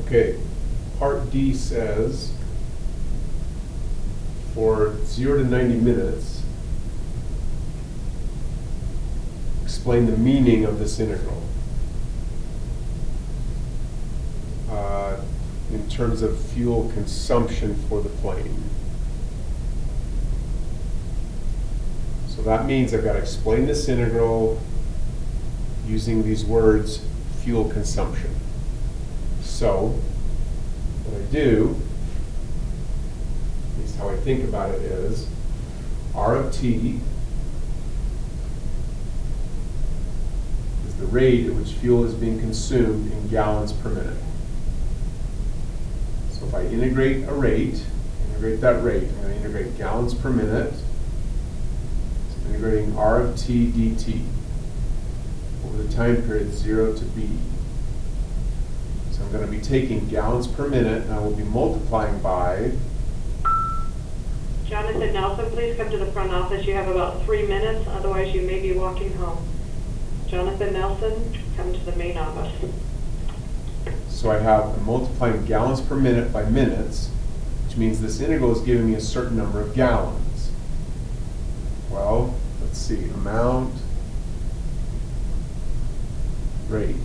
Okay, part D says for 0 to 90 minutes, explain the meaning of this integral in terms of fuel consumption for the plane. So that means I've got to explain this integral using these words, fuel consumption. So what I do, at least how I think about it, is R of t is the rate at which fuel is being consumed in gallons per minute. So if I integrate that rate, I'm going to integrate gallons per minute. So integrating R of t dt over the time period 0 to b. So I'm going to be taking gallons per minute, and I will be multiplying by... Jonathan Nelson, please come to the front office. You have about 3 minutes, otherwise you may be walking home. Jonathan Nelson, come to the main office. So I have I'm multiplying gallons per minute by minutes, which means this integral is giving me a certain number of gallons. Well, let's see, amount, rate.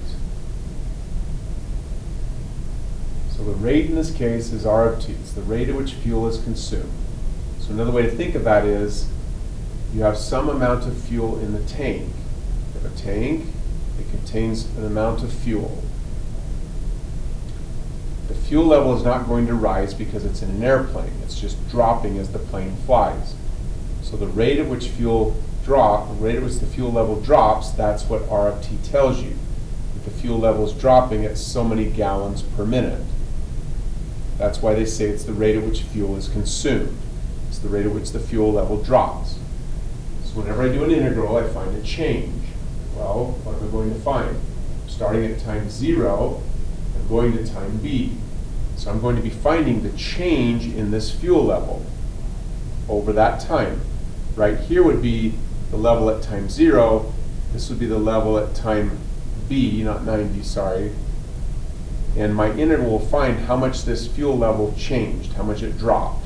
So the rate in this case is R of t. It's the rate at which fuel is consumed. So another way to think of that is you have some amount of fuel in the tank. You have a tank, it contains an amount of fuel. The fuel level is not going to rise because it's in an airplane. It's just dropping as the plane flies. So the rate at which the fuel level drops, that's what R of t tells you. If the fuel level is dropping at so many gallons per minute. That's why they say it's the rate at which fuel is consumed. It's the rate at which the fuel level drops. So whenever I do an integral, I find a change. Well, what am I going to find? Starting at time 0, I'm going to time b. So I'm going to be finding the change in this fuel level over that time. Right here would be the level at time 0. This would be the level at time b, not 90, sorry. And my integral will find how much this fuel level changed, how much it dropped.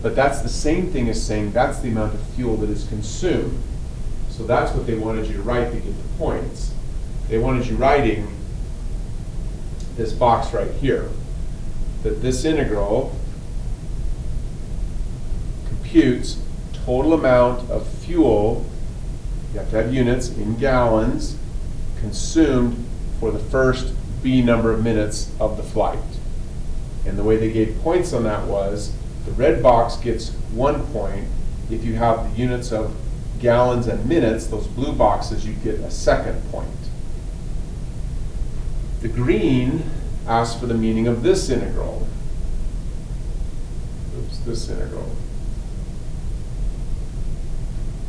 But that's the same thing as saying that's the amount of fuel that is consumed. So that's what they wanted you to write to get the points. They wanted you writing this box right here, that this integral computes total amount of fuel, you have to have units, in gallons, consumed for the first b number of minutes of the flight. And the way they gave points on that was, the red box gets 1 point. If you have the units of gallons and minutes, those blue boxes, you get a second point. The green asks for the meaning of this integral. Oops, this integral.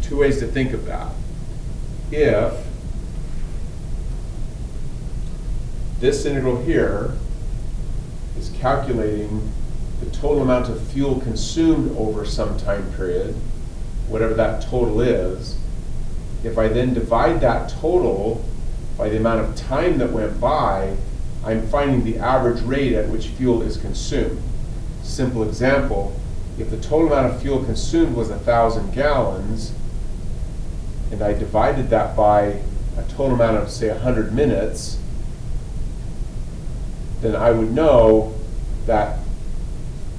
Two ways to think of that. If this integral here is calculating the total amount of fuel consumed over some time period, whatever that total is, if I then divide that total by the amount of time that went by, I'm finding the average rate at which fuel is consumed. Simple example, if the total amount of fuel consumed was 1,000 gallons, and I divided that by a total amount of, say, 100 minutes, then I would know that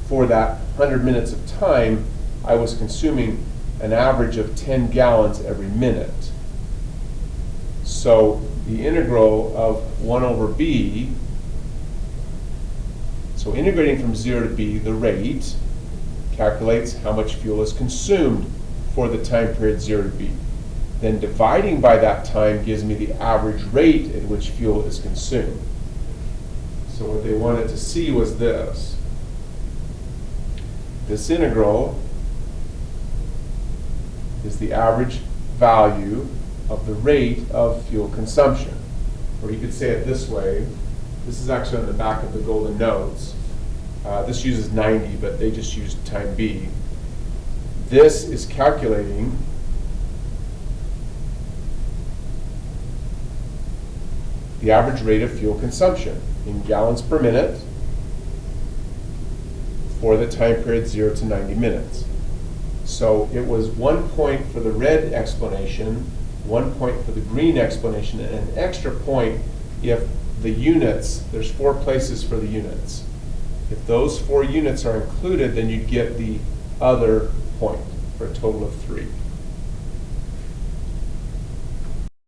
for that 100 minutes of time, I was consuming an average of 10 gallons every minute. So the integral of 1 over b, so integrating from 0 to b, the rate calculates how much fuel is consumed for the time period 0 to b. Then dividing by that time gives me the average rate at which fuel is consumed. So what they wanted to see was this. This integral is the average value of the rate of fuel consumption. Or you could say it this way. This is actually on the back of the golden notes. This uses 90, but they just used time b. This is calculating the average rate of fuel consumption in gallons per minute for the time period 0 to 90 minutes. So it was 1 point for the red explanation, 1 point for the green explanation, and an extra point if the units, there's 4 places for the units. If those 4 units are included, then you'd get the other point for a total of 3.